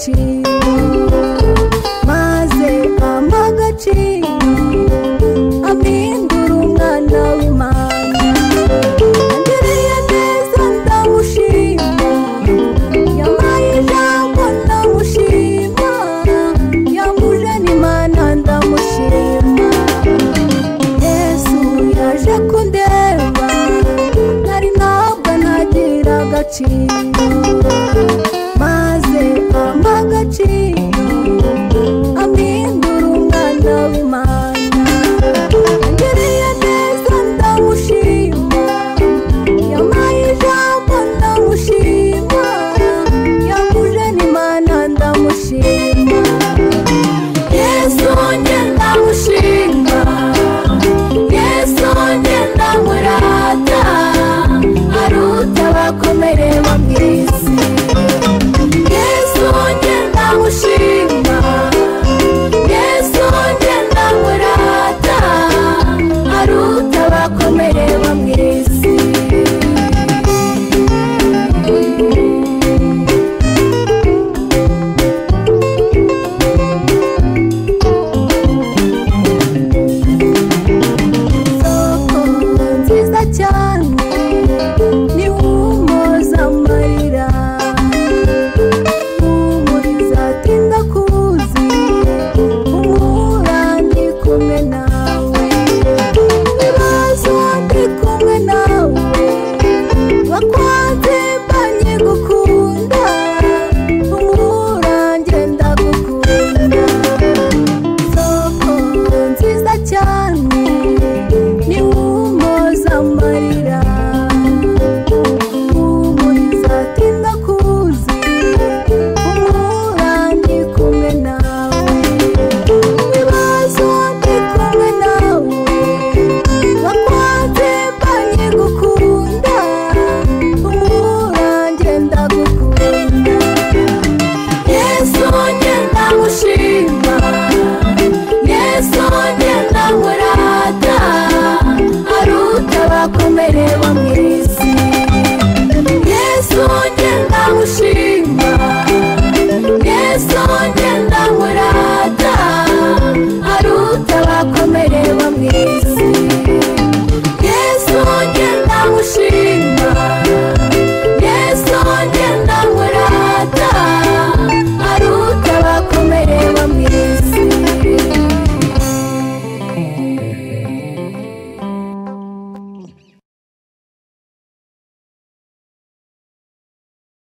agaciro, maze ampa agaciro, ampindura umwana w'Imana. Angiriye neza ndamushima, yampaye ijambo ndamushima, yambuje n'Imana ndamushima. Yesu yaje kundeba, nari ntabwo nagira agaciro, maze ampa agaciro, ampindura umwana w'Imana. Angiriye neza ndamushima, yampaye ijambo ndamushima, yambuje n'Imana ndamushima. Yesu njye ndamushima, Yesu njye ndamurata, aruta abakomere bambwiye.